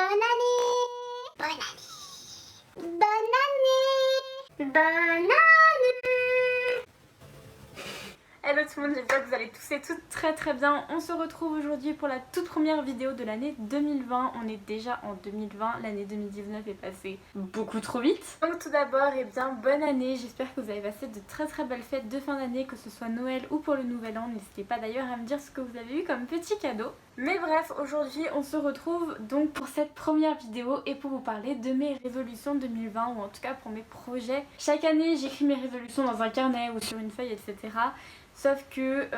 Bonne année. Bonne année. Bonne année. Hello tout le monde, j'espère que vous allez tous et toutes très bien. On se retrouve aujourd'hui pour la toute première vidéo de l'année 2020. On est déjà en 2020, l'année 2019 est passée beaucoup trop vite. Donc tout d'abord, bonne année. J'espère que vous avez passé de très belles fêtes de fin d'année, que ce soit Noël ou pour le nouvel an. N'hésitez pas d'ailleurs à me dire ce que vous avez eu comme petit cadeau. Mais bref, aujourd'hui on se retrouve donc pour cette première vidéo et pour vous parler de mes résolutions 2020, ou en tout cas pour mes projets. Chaque année j'écris mes résolutions dans un carnet ou sur une feuille, etc. Sauf que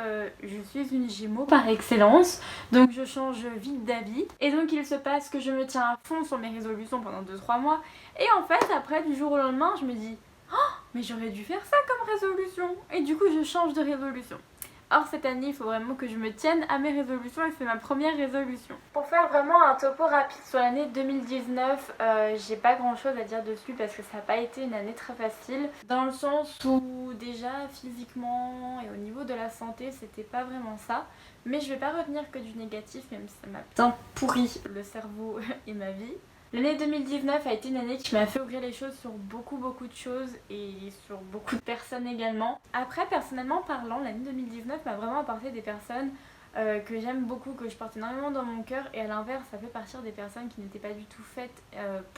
je suis une Gémeaux par excellence, donc je change vite d'avis. Et donc il se passe que je me tiens à fond sur mes résolutions pendant 2-3 mois. Et en fait après du jour au lendemain je me dis « Oh mais j'aurais dû faire ça comme résolution !» Et du coup je change de résolution. Or cette année il faut vraiment que je me tienne à mes résolutions et c'est ma première résolution. Pour faire vraiment un topo rapide sur l'année 2019, j'ai pas grand chose à dire dessus parce que ça n'a pas été une année très facile. Dans le sens où déjà physiquement et au niveau de la santé c'était pas vraiment ça. Mais je vais pas retenir que du négatif même si ça m'a bien pourri le cerveau et ma vie. L'année 2019 a été une année qui m'a fait ouvrir les choses sur beaucoup de choses et sur beaucoup de personnes également. Après, personnellement parlant, l'année 2019 m'a vraiment apporté des personnes que j'aime beaucoup, que je porte énormément dans mon cœur, et à l'inverse ça fait partir des personnes qui n'étaient pas du tout faites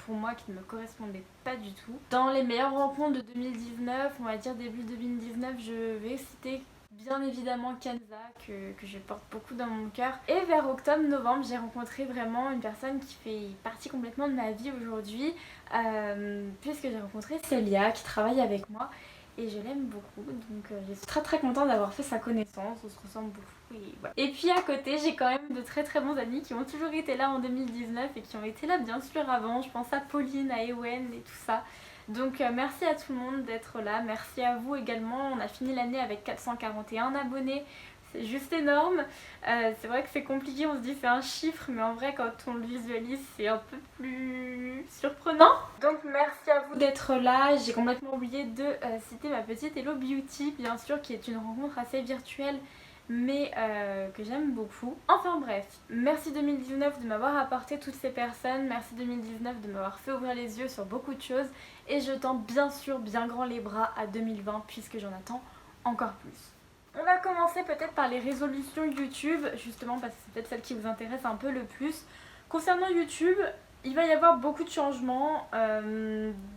pour moi, qui ne me correspondaient pas du tout. Dans les meilleures rencontres de 2019, on va dire début 2019, je vais citer bien évidemment Kenza, que je porte beaucoup dans mon cœur. Et vers octobre-novembre, j'ai rencontré vraiment une personne qui fait partie complètement de ma vie aujourd'hui, puisque j'ai rencontré Célia qui travaille avec moi et je l'aime beaucoup, donc je suis très contente d'avoir fait sa connaissance, on se ressemble beaucoup et voilà. Et puis à côté, j'ai quand même de très bons amis qui ont toujours été là en 2019 et qui ont été là bien sûr avant. Je pense à Pauline, à Ewen et tout ça. Donc merci à tout le monde d'être là, merci à vous également. On a fini l'année avec 441 abonnés, c'est juste énorme. C'est vrai que c'est compliqué, on se dit c'est un chiffre, mais en vrai quand on le visualise c'est un peu plus surprenant. Donc merci à vous d'être là. J'ai complètement oublié de citer ma petite Hello Beauty, bien sûr, qui est une rencontre assez virtuelle mais que j'aime beaucoup. Enfin bref, merci 2019 de m'avoir apporté toutes ces personnes, merci 2019 de m'avoir fait ouvrir les yeux sur beaucoup de choses, et je tends bien sûr bien grand les bras à 2020 puisque j'en attends encore plus. On va commencer peut-être par les résolutions YouTube, justement parce que c'est peut-être celle qui vous intéresse un peu le plus. Concernant YouTube, il va y avoir beaucoup de changements,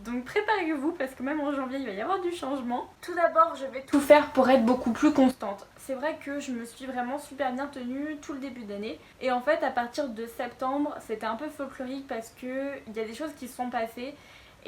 donc préparez-vous parce que même en janvier il va y avoir du changement. Tout d'abord, je vais tout faire pour être beaucoup plus constante. C'est vrai que je me suis vraiment super bien tenue tout le début d'année, et en fait à partir de septembre c'était un peu folklorique parce que il y a des choses qui se sont passées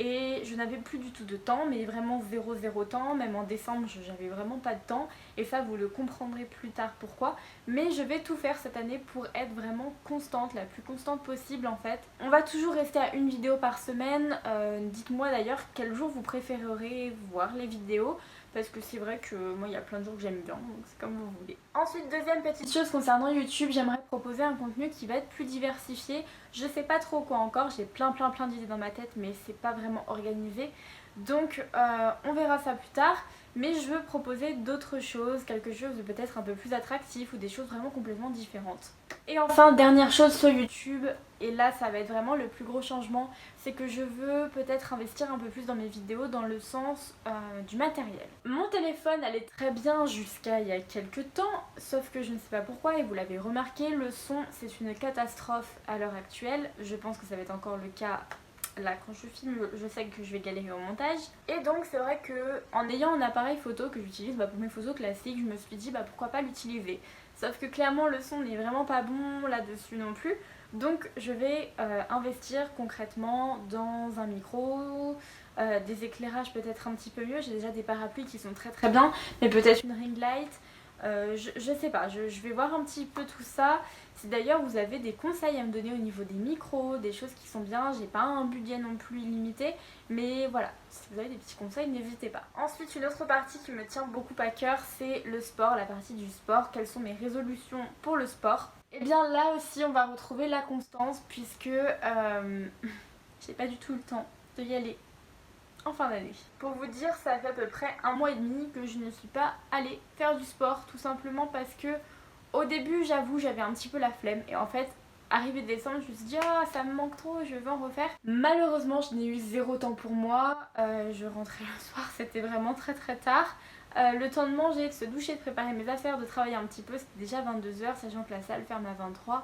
et je n'avais plus du tout de temps, mais vraiment zéro temps. Même en décembre j'avais vraiment pas de temps, et ça vous le comprendrez plus tard pourquoi. Mais je vais tout faire cette année pour être vraiment constante, la plus constante possible en fait. On va toujours rester à une vidéo par semaine. Dites-moi d'ailleurs quel jour vous préférerez voir les vidéos, parce que c'est vrai que moi il y a plein de jours que j'aime bien, donc c'est comme vous voulez. Ensuite, deuxième petite chose concernant YouTube, j'aimerais proposer un contenu qui va être plus diversifié. Je sais pas trop quoi encore, j'ai plein d'idées dans ma tête, mais c'est pas vraiment organisé. Donc on verra ça plus tard, mais je veux proposer d'autres choses, quelque chose de peut-être un peu plus attractif, ou des choses vraiment complètement différentes. Et enfin, dernière chose sur YouTube, et là ça va être vraiment le plus gros changement, c'est que je veux peut-être investir un peu plus dans mes vidéos dans le sens du matériel. Mon téléphone allait très bien jusqu'à il y a quelques temps, sauf que je ne sais pas pourquoi, et vous l'avez remarqué, le son c'est une catastrophe à l'heure actuelle. Je pense que ça va être encore le cas là quand je filme, je sais que je vais galérer au montage. Et donc c'est vrai que en ayant un appareil photo que j'utilise pour mes photos classiques, je me suis dit pourquoi pas l'utiliser. Sauf que clairement le son n'est vraiment pas bon là-dessus non plus. Donc je vais investir concrètement dans un micro, des éclairages peut-être un petit peu mieux. J'ai déjà des parapluies qui sont très bien, mais peut-être une ring light. Je sais pas, je vais voir un petit peu tout ça. Si d'ailleurs vous avez des conseils à me donner au niveau des micros, des choses qui sont bien, j'ai pas un budget non plus illimité, mais voilà, si vous avez des petits conseils, n'hésitez pas. Ensuite, une autre partie qui me tient beaucoup à cœur, c'est le sport, la partie du sport. Quelles sont mes résolutions pour le sport? Et bien là aussi on va retrouver la constance, puisque j'ai pas du tout le temps de y aller en fin d'année. Pour vous dire, ça fait à peu près 1 mois et demi que je ne suis pas allée faire du sport, tout simplement parce que au début j'avoue j'avais un petit peu la flemme, et en fait arrivé décembre, je me suis dit ah ça me manque trop, je veux en refaire. Malheureusement je n'ai eu zéro temps pour moi, je rentrais le soir, c'était vraiment très très tard. Le temps de manger, de se doucher, de préparer mes affaires, de travailler un petit peu, c'était déjà 22h, sachant que la salle ferme à 23h.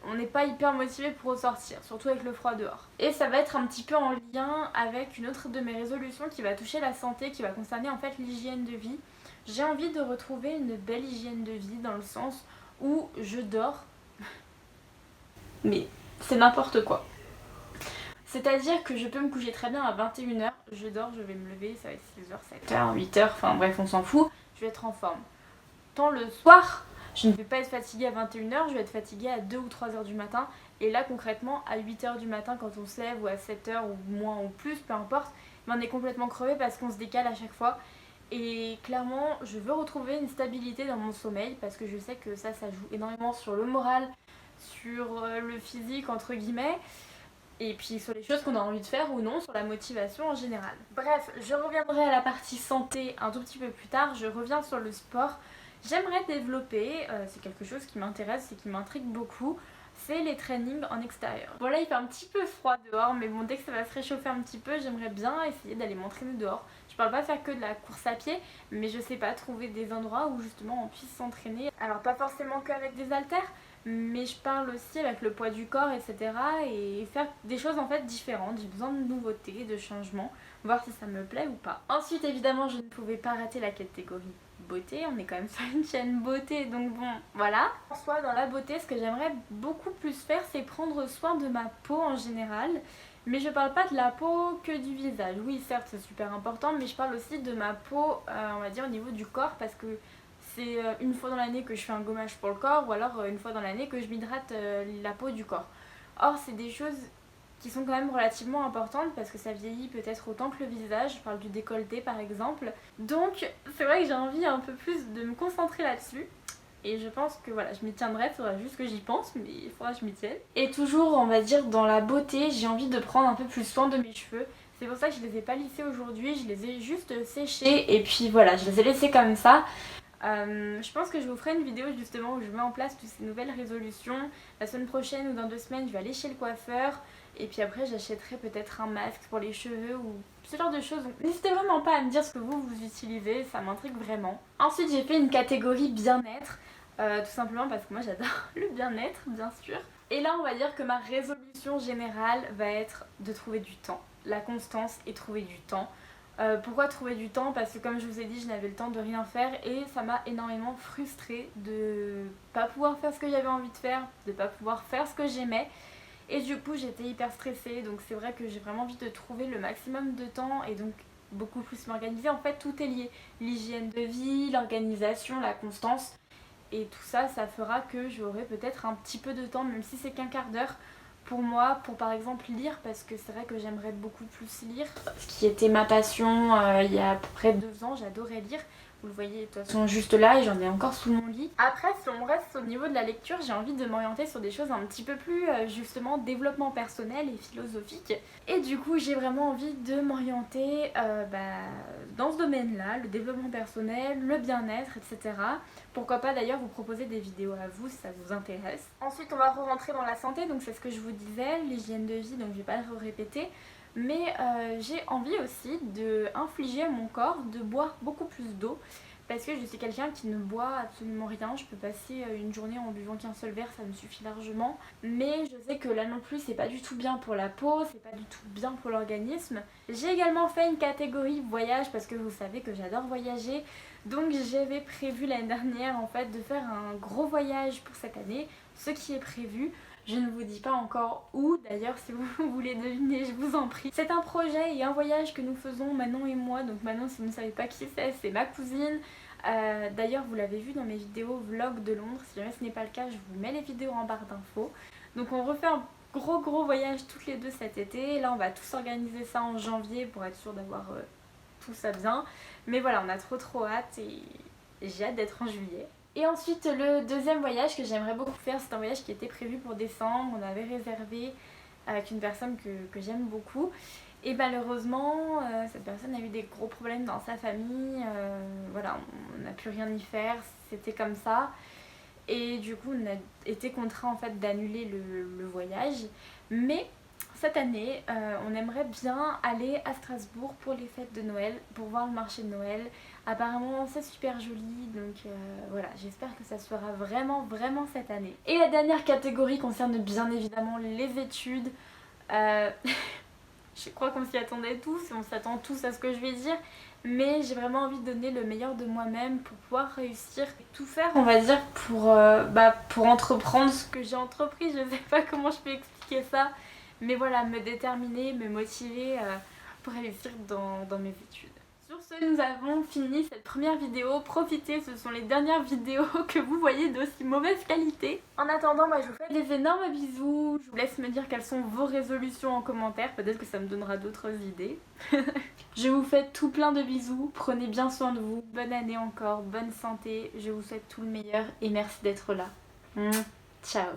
On n'est pas hyper motivé pour ressortir, surtout avec le froid dehors. Et ça va être un petit peu en lien avec une autre de mes résolutions qui va toucher la santé, qui va concerner en fait l'hygiène de vie. J'ai envie de retrouver une belle hygiène de vie dans le sens où je dors, mais c'est n'importe quoi. C'est-à-dire que je peux me coucher très bien à 21h, je dors, je vais me lever, ça va être 6h, 7h, 8h, enfin bref on s'en fout, je vais être en forme. Tant le soir, je ne vais pas être fatiguée à 21h, je vais être fatiguée à 2 ou 3h du matin. Et là concrètement à 8h du matin quand on se lève ou à 7h ou moins ou plus, peu importe, on est complètement crevé parce qu'on se décale à chaque fois. Et clairement je veux retrouver une stabilité dans mon sommeil parce que je sais que ça joue énormément sur le moral, sur le physique entre guillemets. Et puis sur les choses qu'on a envie de faire ou non, sur la motivation en général. Bref, je reviendrai à la partie santé un tout petit peu plus tard, je reviens sur le sport. J'aimerais développer, c'est quelque chose qui m'intéresse et qui m'intrigue beaucoup, c'est les trainings en extérieur. Bon là il fait un petit peu froid dehors, mais bon dès que ça va se réchauffer un petit peu, j'aimerais bien essayer d'aller m'entraîner dehors. Je parle pas faire que de la course à pied, mais je sais pas, trouver des endroits où justement on puisse s'entraîner. Alors pas forcément qu'avec des haltères, mais je parle aussi avec le poids du corps, etc. Et faire des choses en fait différentes. J'ai besoin de nouveautés, de changements, voir si ça me plaît ou pas. Ensuite évidemment je ne pouvais pas rater la catégorie beauté, on est quand même sur une chaîne beauté, donc bon, voilà. En soi, dans la beauté, ce que j'aimerais beaucoup plus faire, c'est prendre soin de ma peau en général. Mais je parle pas de la peau que du visage. Oui, certes, c'est super important, mais je parle aussi de ma peau, on va dire, au niveau du corps, parce que c'est une fois dans l'année que je fais un gommage pour le corps, ou alors une fois dans l'année que je m'hydrate la peau du corps. Or, c'est des choses qui sont quand même relativement importantes parce que ça vieillit peut-être autant que le visage, je parle du décolleté par exemple. Donc c'est vrai que j'ai envie un peu plus de me concentrer là-dessus. Et je pense que voilà, je m'y tiendrai, il faudra juste que j'y pense, mais il faudra que je m'y tienne. Et toujours, on va dire, dans la beauté, j'ai envie de prendre un peu plus soin de mes cheveux. C'est pour ça que je les ai pas lissés aujourd'hui, je les ai juste séchés et puis voilà, je les ai laissés comme ça. Je pense que je vous ferai une vidéo justement où je mets en place toutes ces nouvelles résolutions. La semaine prochaine ou dans 2 semaines, je vais aller chez le coiffeur. Et puis après j'achèterai peut-être un masque pour les cheveux ou ce genre de choses. Donc n'hésitez vraiment pas à me dire ce que vous utilisez, ça m'intrigue vraiment. Ensuite j'ai fait une catégorie bien-être, tout simplement parce que moi j'adore le bien-être bien sûr. Et là on va dire que ma résolution générale va être de trouver du temps. La constance et trouver du temps. Pourquoi trouver du temps? Parce que comme je vous ai dit, je n'avais le temps de rien faire et ça m'a énormément frustrée de pas pouvoir faire ce que j'avais envie de faire, de pas pouvoir faire ce que j'aimais. Et du coup j'étais hyper stressée, donc c'est vrai que j'ai vraiment envie de trouver le maximum de temps et donc beaucoup plus m'organiser. En fait tout est lié, l'hygiène de vie, l'organisation, la constance. Et tout ça, ça fera que j'aurai peut-être un petit peu de temps, même si c'est qu'un quart d'heure, pour moi, pour par exemple lire, parce que c'est vrai que j'aimerais beaucoup plus lire. Ce qui était ma passion il y a à peu près 2 ans, j'adorais lire. Vous le voyez de toute façon juste là et j'en ai encore sous mon lit. Après si on reste au niveau de la lecture, j'ai envie de m'orienter sur des choses un petit peu plus justement développement personnel et philosophique. Et du coup j'ai vraiment envie de m'orienter dans ce domaine-là, le développement personnel, le bien-être, etc. Pourquoi pas d'ailleurs vous proposer des vidéos à vous si ça vous intéresse. Ensuite on va rentrer dans la santé, donc c'est ce que je vous disais, l'hygiène de vie, donc je vais pas le répéter. Mais j'ai envie aussi d'infliger à mon corps de boire beaucoup plus d'eau parce que je suis quelqu'un qui ne boit absolument rien. Je peux passer une journée en buvant qu'un seul verre, ça me suffit largement. Mais je sais que là non plus c'est pas du tout bien pour la peau, c'est pas du tout bien pour l'organisme. J'ai également fait une catégorie voyage parce que vous savez que j'adore voyager. Donc j'avais prévu l'année dernière en fait de faire un gros voyage pour cette année, ce qui est prévu. Je ne vous dis pas encore où, d'ailleurs si vous voulez deviner, je vous en prie. C'est un projet et un voyage que nous faisons Manon et moi. Donc Manon, si vous ne savez pas qui c'est ma cousine. D'ailleurs vous l'avez vu dans mes vidéos vlog de Londres. Si jamais ce n'est pas le cas, je vous mets les vidéos en barre d'infos. Donc on refait un gros voyage toutes les deux cet été. Là on va tous organiser ça en janvier pour être sûr d'avoir tout ça bien. Mais voilà, on a trop hâte et j'ai hâte d'être en juillet. Et ensuite le deuxième voyage que j'aimerais beaucoup faire, c'est un voyage qui était prévu pour décembre, on avait réservé avec une personne que j'aime beaucoup. Et malheureusement cette personne a eu des gros problèmes dans sa famille, voilà, on n'a pu rien y faire, c'était comme ça. et du coup on a été contraint en fait d'annuler le voyage. Mais cette année, on aimerait bien aller à Strasbourg pour les fêtes de Noël, pour voir le marché de Noël. Apparemment c'est super joli, donc voilà, j'espère que ça sera vraiment cette année. Et la dernière catégorie concerne bien évidemment les études. Je crois qu'on s'y attendait tous, et on s'attend tous à ce que je vais dire, mais j'ai vraiment envie de donner le meilleur de moi-même pour pouvoir réussir, tout faire on va dire pour entreprendre ce que j'ai entrepris. Je sais pas comment je peux expliquer ça, mais voilà, me déterminer, me motiver pour réussir dans mes études. Sur ce, nous avons fini cette première vidéo. Profitez, ce sont les dernières vidéos que vous voyez d'aussi mauvaise qualité. En attendant, je vous fais des énormes bisous. Je vous laisse me dire quelles sont vos résolutions en commentaire. Peut-être que ça me donnera d'autres idées. Je vous fais tout plein de bisous. Prenez bien soin de vous. Bonne année encore, bonne santé. Je vous souhaite tout le meilleur et merci d'être là. Ciao.